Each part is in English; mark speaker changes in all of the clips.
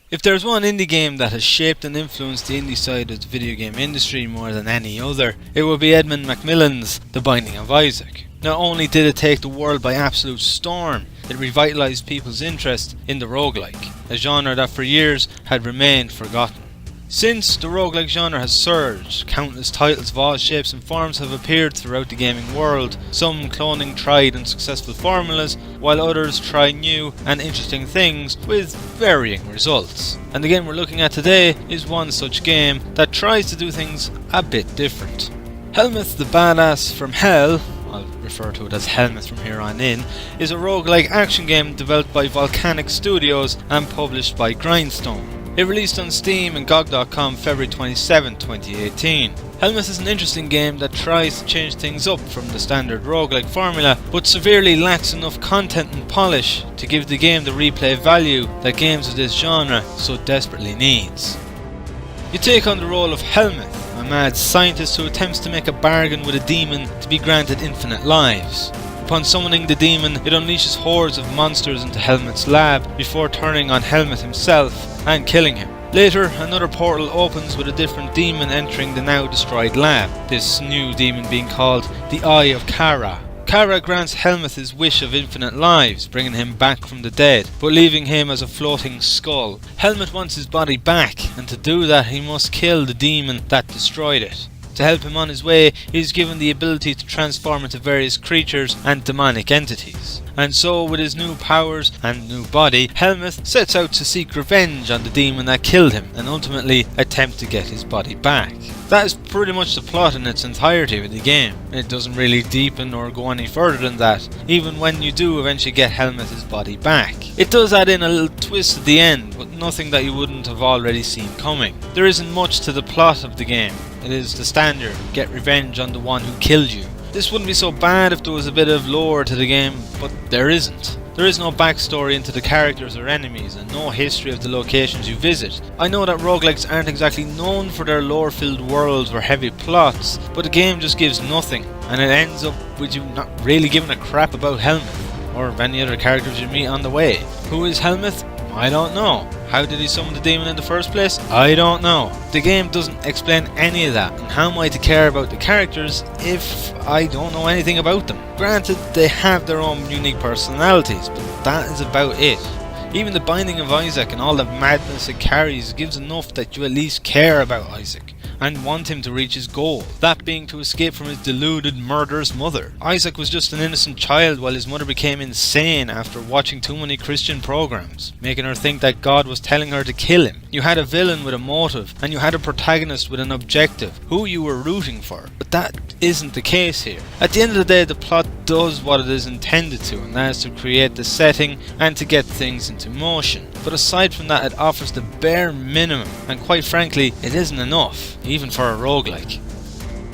Speaker 1: If there's one indie game that has shaped and influenced the indie side of the video game industry more than any other, it would be Edmund Macmillan's The Binding of Isaac. Not only did it take the world by absolute storm, it revitalised people's interest in the roguelike, a genre that for years had remained forgotten. Since, the roguelike genre has surged, countless titles of all shapes and forms have appeared throughout the gaming world, some cloning tried and successful formulas, while others try new and interesting things with varying results. And the game we're looking at today is one such game that tries to do things a bit different. Hellmuth the Badass from Hell, I'll refer to it as Hellmuth from here on in, is a roguelike action game developed by Volcanic Studios and published by Grindstone. It released on Steam and GOG.com February 27, 2018. Hellmuth is an interesting game that tries to change things up from the standard roguelike formula, but severely lacks enough content and polish to give the game the replay value that games of this genre so desperately needs. You take on the role of Hellmuth, a mad scientist who attempts to make a bargain with a demon to be granted infinite lives. Upon summoning the demon, it unleashes hordes of monsters into Hellmuth's lab before turning on Hellmuth himself and killing him. Later, another portal opens with a different demon entering the now destroyed lab, this new demon being called the Eye of Kara. Kara grants Hellmuth his wish of infinite lives, bringing him back from the dead, but leaving him as a floating skull. Hellmuth wants his body back, and to do that he must kill the demon that destroyed it. To help him on his way, he is given the ability to transform into various creatures and demonic entities. And so, with his new powers and new body, Hellmuth sets out to seek revenge on the demon that killed him, and ultimately attempt to get his body back. That is pretty much the plot in its entirety of the game. It doesn't really deepen or go any further than that, even when you do eventually get Hellmuth his body back. It does add in a little twist at the end, but nothing that you wouldn't have already seen coming. There isn't much to the plot of the game. It is the standard, get revenge on the one who killed you. This wouldn't be so bad if there was a bit of lore to the game, but there isn't. There is no backstory into the characters or enemies, and no history of the locations you visit. I know that roguelikes aren't exactly known for their lore-filled worlds or heavy plots, but the game just gives nothing, and it ends up with you not really giving a crap about Hellmuth, or any other characters you meet on the way. Who is Hellmuth? I don't know. How did he summon the demon in the first place? I don't know. The game doesn't explain any of that, and how am I to care about the characters if I don't know anything about them? Granted, they have their own unique personalities, but that is about it. Even the Binding of Isaac and all the madness it carries gives enough that you at least care about Isaac and want him to reach his goal, that being to escape from his deluded, murderous mother. Isaac was just an innocent child while his mother became insane after watching too many Christian programs, making her think that God was telling her to kill him. You had a villain with a motive, and you had a protagonist with an objective, who you were rooting for, but that isn't the case here. At the end of the day, the plot does what it is intended to, and that is to create the setting and to get things into motion. But aside from that, it offers the bare minimum, and quite frankly, it isn't enough, even for a roguelike.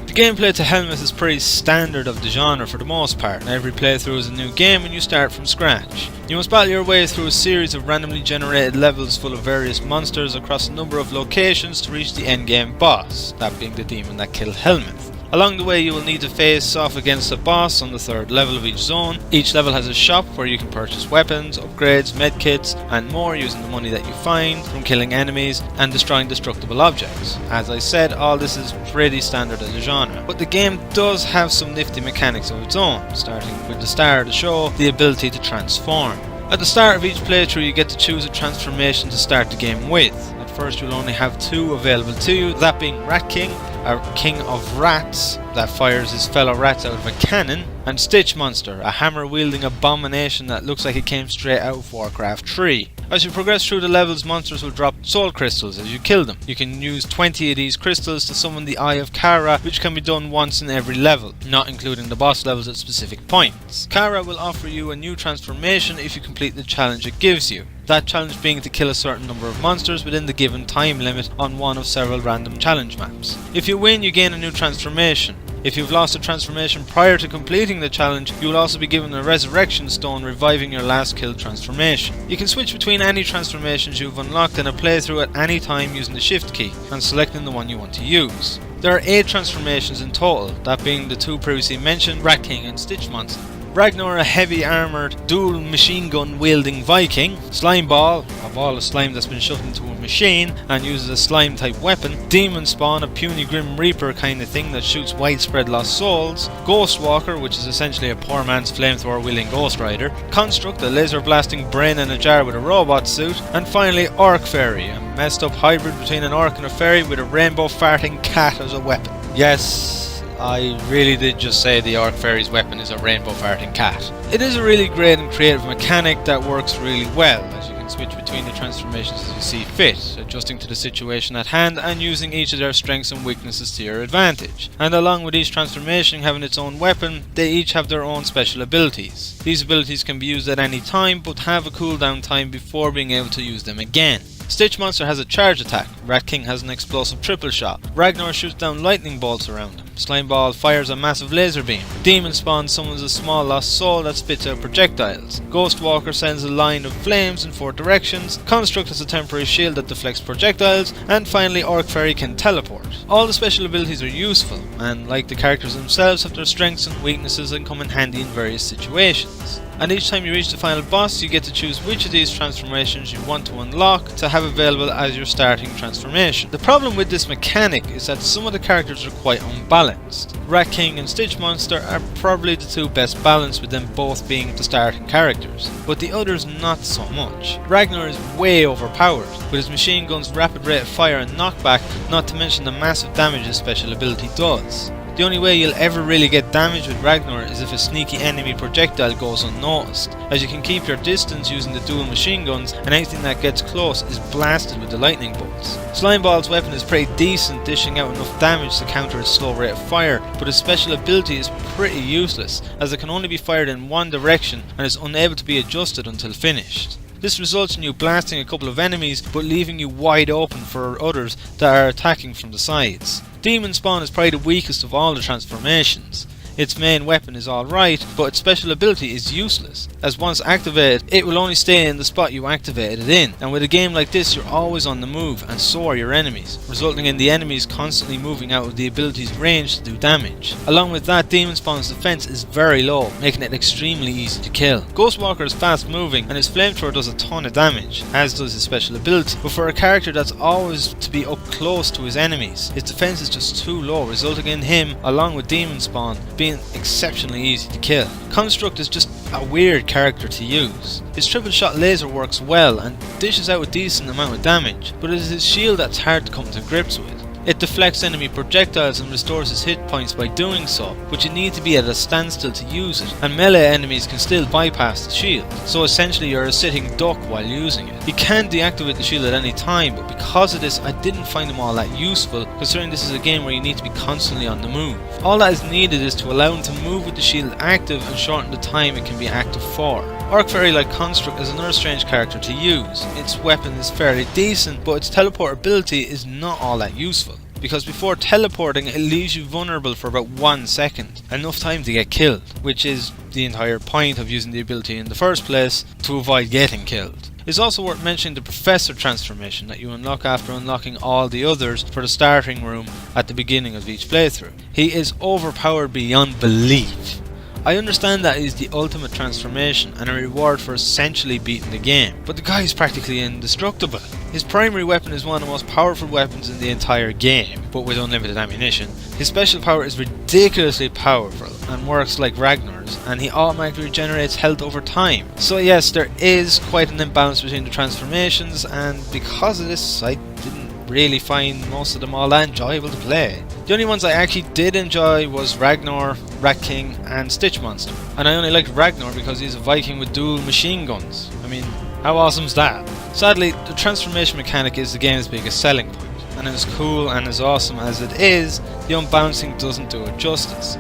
Speaker 1: The gameplay to Hellmuth is pretty standard of the genre for the most part. Every playthrough is a new game and you start from scratch. You must battle your way through a series of randomly generated levels full of various monsters across a number of locations to reach the endgame boss, that being the demon that killed Hellmuth. Along the way you will need to face off against a boss on the third level of each zone. Each level has a shop where you can purchase weapons, upgrades, medkits and more using the money that you find from killing enemies and destroying destructible objects. As I said, all this is pretty standard as a genre, but the game does have some nifty mechanics of its own, starting with the star of the show, the ability to transform. At the start of each playthrough you get to choose a transformation to start the game with. At first you'll only have two available to you, that being Rat King, a king of rats that fires his fellow rats out of a cannon, and Stitch Monster, a hammer-wielding abomination that looks like it came straight out of Warcraft 3. As you progress through the levels, monsters will drop soul crystals as you kill them. You can use 20 of these crystals to summon the Eye of Kara, which can be done once in every level, not including the boss levels at specific points. Kara will offer you a new transformation if you complete the challenge it gives you. That challenge being to kill a certain number of monsters within the given time limit on one of several random challenge maps. If you win, you gain a new transformation. If you've lost a transformation prior to completing the challenge, you will also be given a resurrection stone reviving your last killed transformation. You can switch between any transformations you've unlocked in a playthrough at any time using the shift key and selecting the one you want to use. There are 8 transformations in total, that being the two previously mentioned, Rat King and Stitch Monster. Ragnar, a heavy armoured, dual machine gun wielding Viking. Slimeball, a ball of slime that's been shoved into a machine and uses a slime type weapon. Demon Spawn, a puny Grim Reaper kind of thing that shoots widespread lost souls. Ghostwalker, which is essentially a poor man's flamethrower wielding Ghost Rider. Construct, a laser blasting brain in a jar with a robot suit. And finally Orc Fairy, a messed up hybrid between an orc and a fairy with a rainbow farting cat as a weapon. Yes, I really did just say the Orc Fairy's weapon is a rainbow farting cat. It is a really great and creative mechanic that works really well, as you can switch between the transformations as you see fit, adjusting to the situation at hand and using each of their strengths and weaknesses to your advantage. And along with each transformation having its own weapon, they each have their own special abilities. These abilities can be used at any time but have a cooldown time before being able to use them again. Stitch Monster has a charge attack, Rat King has an explosive triple shot, Ragnar shoots down lightning bolts around him, Slimeball fires a massive laser beam, Demon Spawn summons a small lost soul that spits out projectiles, Ghostwalker sends a line of flames in 4 directions, Construct has a temporary shield that deflects projectiles, and finally Orc Fairy can teleport. All the special abilities are useful, and like the characters themselves have their strengths and weaknesses and come in handy in various situations. And each time you reach the final boss, you get to choose which of these transformations you want to unlock to have available as your starting transformation. The problem with this mechanic is that some of the characters are quite unbalanced. Rat King and Stitch Monster are probably the two best balanced, with them both being the starting characters, but the others not so much. Ragnar is way overpowered, with his machine gun's rapid rate of fire and knockback, not to mention the massive damage his special ability does. The only way you'll ever really get damage with Ragnar is if a sneaky enemy projectile goes unnoticed, as you can keep your distance using the dual machine guns and anything that gets close is blasted with the lightning bolts. Slimeball's weapon is pretty decent, dishing out enough damage to counter its slow rate of fire, but his special ability is pretty useless, as it can only be fired in one direction and is unable to be adjusted until finished. This results in you blasting a couple of enemies but leaving you wide open for others that are attacking from the sides. Demon Spawn is probably the weakest of all the transformations. Its main weapon is alright, but its special ability is useless, as once activated, it will only stay in the spot you activated it in, and with a game like this you're always on the move, and so are your enemies, resulting in the enemies constantly moving out of the ability's range to do damage. Along with that, Demon Spawn's defense is very low, making it extremely easy to kill. Ghostwalker is fast moving, and his flamethrower does a ton of damage, as does his special ability, but for a character that's always to be up close to his enemies, his defense is just too low, resulting in him, along with Demon Spawn, being exceptionally easy to kill. Construct is just a weird character to use. His triple shot laser works well and dishes out a decent amount of damage, but it is his shield that's hard to come to grips with. It deflects enemy projectiles and restores his hit points by doing so, but you need to be at a standstill to use it, and melee enemies can still bypass the shield, so essentially you're a sitting duck while using it. You can deactivate the shield at any time, but because of this I didn't find them all that useful, considering this is a game where you need to be constantly on the move. All that is needed is to allow him to move with the shield active and shorten the time it can be active for. Orc Fairy, like Construct, is another strange character to use. Its weapon is fairly decent, but its teleportability is not all that useful, because before teleporting it leaves you vulnerable for about 1 second, enough time to get killed, which is the entire point of using the ability in the first place, to avoid getting killed. It's also worth mentioning the Professor transformation that you unlock after unlocking all the others for the starting room at the beginning of each playthrough. He is overpowered beyond belief. I understand that is the ultimate transformation and a reward for essentially beating the game, but the guy is practically indestructible. His primary weapon is one of the most powerful weapons in the entire game, but with unlimited ammunition. His special power is ridiculously powerful and works like Ragnar's, and he automatically regenerates health over time. So yes, there is quite an imbalance between the transformations, and because of this I didn't really find most of them all that enjoyable to play. The only ones I actually did enjoy was Ragnar, Rat King and Stitch Monster, and I only liked Ragnar because he's a Viking with dual machine guns. I mean, how awesome's that? Sadly, the transformation mechanic is the game's biggest selling point, and as cool and as awesome as it is, the unbalancing doesn't do it justice.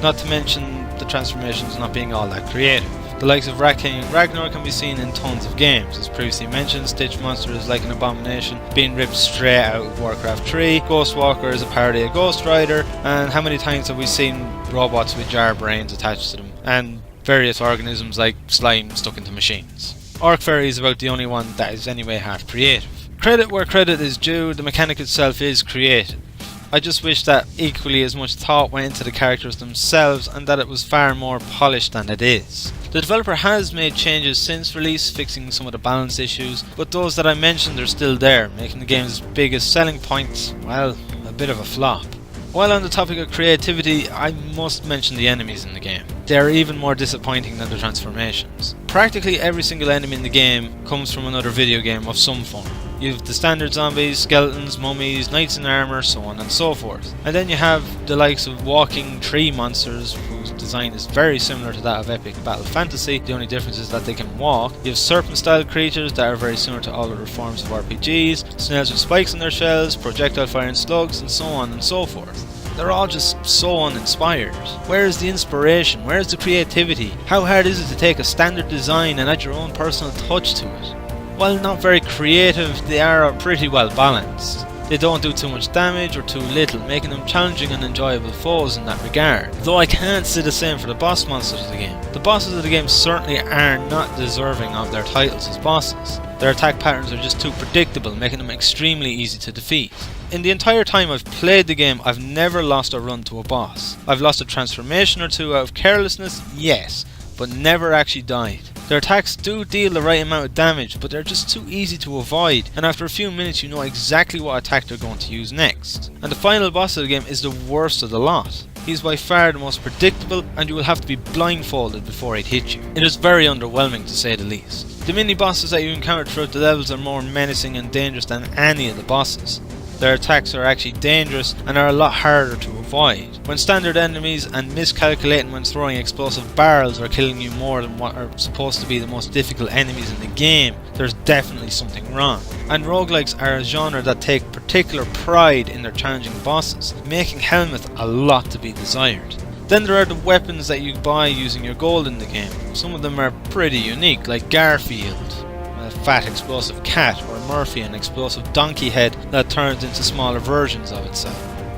Speaker 1: Not to mention the transformations not being all that creative. The likes of Rat King and Ragnar can be seen in tons of games. As previously mentioned, Stitch Monster is like an abomination being ripped straight out of Warcraft 3, Ghostwalker is a parody of Ghost Rider, and how many times have we seen robots with jar brains attached to them, and various organisms like slime stuck into machines. Orc Fairy is about the only one that is anyway half creative. Credit where credit is due, the mechanic itself is creative. I just wish that equally as much thought went into the characters themselves and that it was far more polished than it is. The developer has made changes since release, fixing some of the balance issues, but those that I mentioned are still there, making the game's biggest selling points, well, a bit of a flop. While on the topic of creativity, I must mention the enemies in the game. They are even more disappointing than the transformations. Practically every single enemy in the game comes from another video game of some form. You have the standard zombies, skeletons, mummies, knights in armour, so on and so forth. And then you have the likes of walking tree monsters, whose design is very similar to that of epic battle fantasy. The only difference is that they can walk. You have serpent style creatures that are very similar to all other forms of RPGs, snails with spikes in their shells, projectile firing slugs, and so on and so forth. They're all just so uninspired. Where is the inspiration? Where is the creativity? How hard is it to take a standard design and add your own personal touch to it? While not very creative, they are pretty well balanced. They don't do too much damage or too little, making them challenging and enjoyable foes in that regard. Though I can't say the same for the boss monsters of the game. The bosses of the game certainly are not deserving of their titles as bosses. Their attack patterns are just too predictable, making them extremely easy to defeat. In the entire time I've played the game, I've never lost a run to a boss. I've lost a transformation or two out of carelessness, yes, but never actually died. Their attacks do deal the right amount of damage, but they're just too easy to avoid, and after a few minutes you know exactly what attack they're going to use next. And the final boss of the game is the worst of the lot. He's by far the most predictable, and you will have to be blindfolded before he'd hit you. It is very underwhelming to say the least. The mini bosses that you encounter throughout the levels are more menacing and dangerous than any of the bosses. Their attacks are actually dangerous and are a lot harder to avoid. When standard enemies and miscalculating when throwing explosive barrels are killing you more than what are supposed to be the most difficult enemies in the game, there's definitely something wrong. And roguelikes are a genre that take particular pride in their challenging bosses, making Hellmuth a lot to be desired. Then there are the weapons that you buy using your gold in the game. Some of them are pretty unique, like Garfield, a fat explosive cat, or Murphy, an explosive donkey head that turns into smaller versions of itself.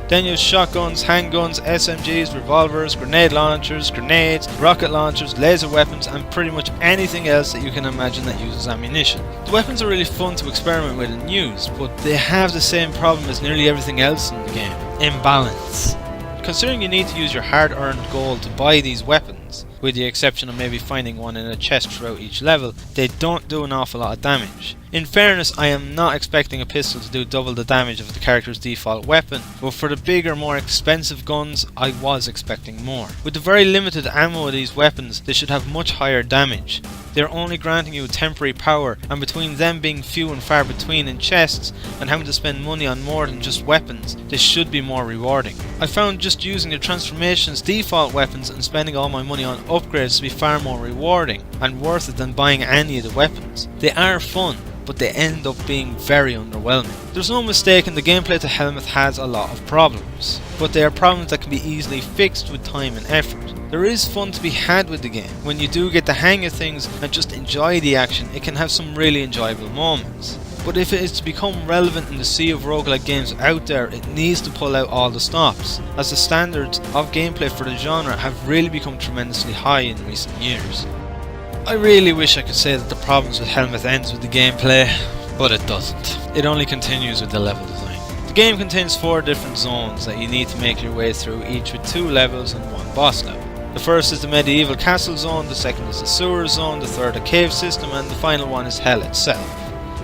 Speaker 1: Then you have shotguns, handguns, SMGs, revolvers, grenade launchers, grenades, rocket launchers, laser weapons, and pretty much anything else that you can imagine that uses ammunition. The weapons are really fun to experiment with and use, but they have the same problem as nearly everything else in the game: imbalance. Considering you need to use your hard-earned gold to buy these weapons, with the exception of maybe finding one in a chest throughout each level, they don't do an awful lot of damage. In fairness, I am not expecting a pistol to do double the damage of the character's default weapon, but for the bigger, more expensive guns, I was expecting more. With the very limited ammo of these weapons, they should have much higher damage. They are only granting you temporary power, and between them being few and far between in chests and having to spend money on more than just weapons, this should be more rewarding. I found just using the transformation's default weapons and spending all my money on upgrades to be far more rewarding and worth it than buying any of the weapons. They are fun, but they end up being very underwhelming. There's no mistaking the gameplay to Hellmuth has a lot of problems, but they are problems that can be easily fixed with time and effort. There is fun to be had with the game. When you do get the hang of things and just enjoy the action, it can have some really enjoyable moments. But if it is to become relevant in the sea of roguelike games out there, it needs to pull out all the stops, as the standards of gameplay for the genre have really become tremendously high in recent years. I really wish I could say that the problems with Hellmuth ends with the gameplay, but it doesn't. It only continues with the level design. The game contains 4 different zones that you need to make your way through, each with 2 levels and 1 boss level. The first is the medieval castle zone, the second is the sewer zone, the third a cave system, and the final one is hell itself.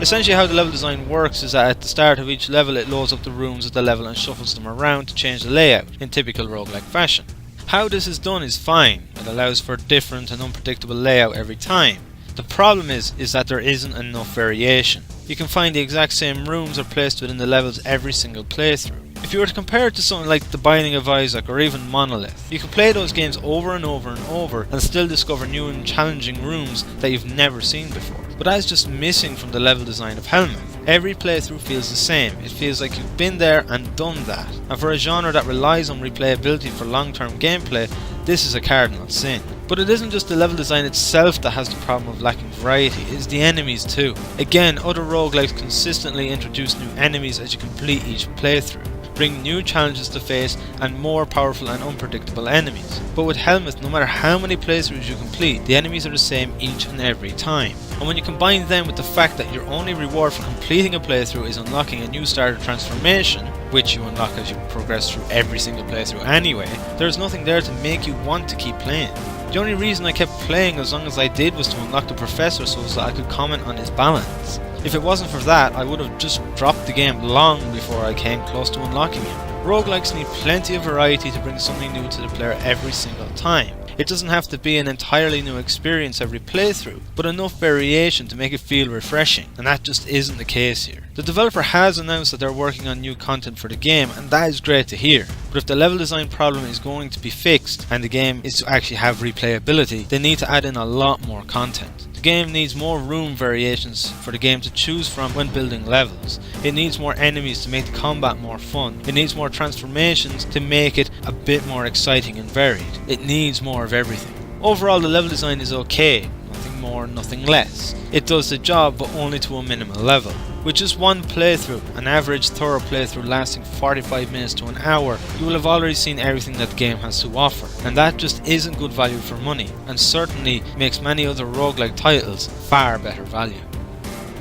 Speaker 1: Essentially how the level design works is that at the start of each level it loads up the rooms of the level and shuffles them around to change the layout, in typical roguelike fashion. How this is done is fine, it allows for a different and unpredictable layout every time. The problem is that there isn't enough variation. You can find the exact same rooms are placed within the levels every single playthrough. If you were to compare it to something like The Binding of Isaac or even Monolith, you can play those games over and over and over and still discover new and challenging rooms that you've never seen before. But that is just missing from the level design of Hellmuth. Every playthrough feels the same, it feels like you've been there and done that. And for a genre that relies on replayability for long-term gameplay, this is a cardinal sin. But it isn't just the level design itself that has the problem of lacking variety, it's the enemies too. Again, other roguelikes consistently introduce new enemies as you complete each playthrough, bring new challenges to face and more powerful and unpredictable enemies. But with Hellmuth, no matter how many playthroughs you complete, the enemies are the same each and every time. And when you combine them with the fact that your only reward for completing a playthrough is unlocking a new starter transformation, which you unlock as you progress through every single playthrough anyway, there's nothing there to make you want to keep playing. The only reason I kept playing as long as I did was to unlock the Professor so that I could comment on his balance. If it wasn't for that, I would have just dropped the game long before I came close to unlocking him. Roguelikes need plenty of variety to bring something new to the player every single time. It doesn't have to be an entirely new experience every playthrough, but enough variation to make it feel refreshing, and that just isn't the case here. The developer has announced that they're working on new content for the game, and that is great to hear, but if the level design problem is going to be fixed and the game is to actually have replayability, they need to add in a lot more content. The game needs more room variations for the game to choose from when building levels. It needs more enemies to make the combat more fun. It needs more transformations to make it a bit more exciting and varied. It needs more of everything. Overall, the level design is okay, nothing more, nothing less. It does the job, but only to a minimal level. With just one playthrough, an average thorough playthrough lasting 45 minutes to an hour, you will have already seen everything that the game has to offer, and that just isn't good value for money, and certainly makes many other roguelike titles far better value.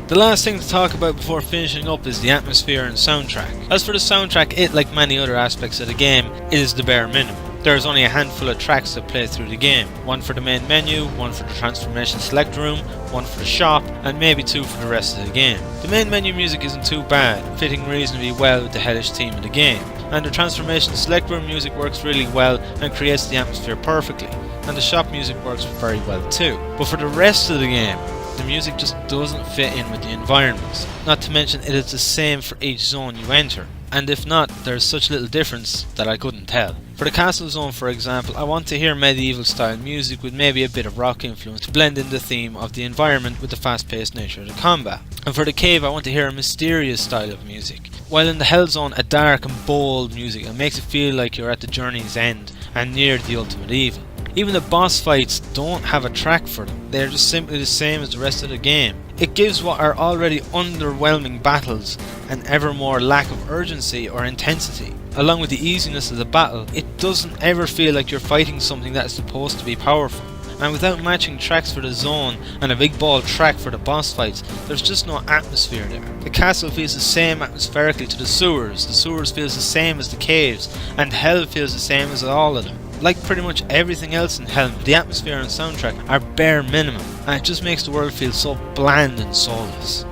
Speaker 1: The last thing to talk about before finishing up is the atmosphere and soundtrack. As for the soundtrack, it, like many other aspects of the game, is the bare minimum. There is only a handful of tracks that play through the game. One for the main menu, one for the transformation select room, one for the shop, and maybe two for the rest of the game. The main menu music isn't too bad, fitting reasonably well with the hellish theme of the game. And the transformation select room music works really well and creates the atmosphere perfectly. And the shop music works very well too. But for the rest of the game, the music just doesn't fit in with the environments. Not to mention it is the same for each zone you enter. And if not, there's such little difference that I couldn't tell. For the castle zone, for example, I want to hear medieval style music with maybe a bit of rock influence to blend in the theme of the environment with the fast paced nature of the combat. And for the cave, I want to hear a mysterious style of music. While in the hell zone, a dark and bold music that makes it feel like you're at the journey's end and near the ultimate evil. Even the boss fights don't have a track for them, they're just simply the same as the rest of the game. It gives what are already underwhelming battles an ever more lack of urgency or intensity. Along with the easiness of the battle, it doesn't ever feel like you're fighting something that is supposed to be powerful. And without matching tracks for the zone and a big ball track for the boss fights, there's just no atmosphere there. The castle feels the same atmospherically to the sewers feels the same as the caves, and hell feels the same as all of them. Like pretty much everything else in Hellmut, the atmosphere and soundtrack are bare minimum, and it just makes the world feel so bland and soulless.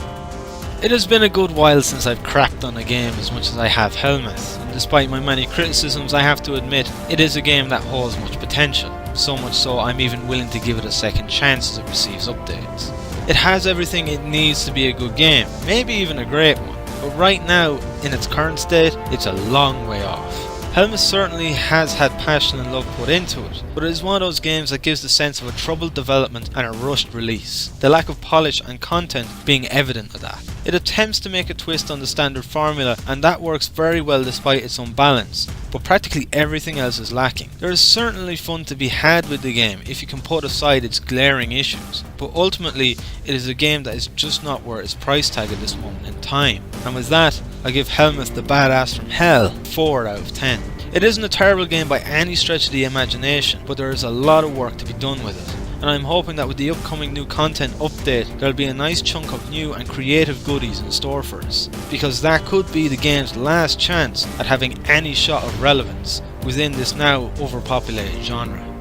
Speaker 1: It has been a good while since I've cracked on a game as much as I have Hellmuth, and despite my many criticisms, I have to admit it is a game that holds much potential. So much so I'm even willing to give it a second chance as it receives updates. It has everything it needs to be a good game, maybe even a great one, but right now, in its current state, it's a long way off. Hellmuth certainly has had passion and love put into it, but it is one of those games that gives the sense of a troubled development and a rushed release, the lack of polish and content being evident of that. It attempts to make a twist on the standard formula, and that works very well despite its unbalance, but practically everything else is lacking. There is certainly fun to be had with the game if you can put aside its glaring issues, but ultimately it is a game that is just not worth its price tag at this moment in time. And with that, I give Hellmuth the Badass from Hell 4 out of 10. It isn't a terrible game by any stretch of the imagination, but there is a lot of work to be done with it. And I'm hoping that with the upcoming new content update, there'll be a nice chunk of new and creative goodies in store for us, because that could be the game's last chance at having any shot of relevance within this now overpopulated genre.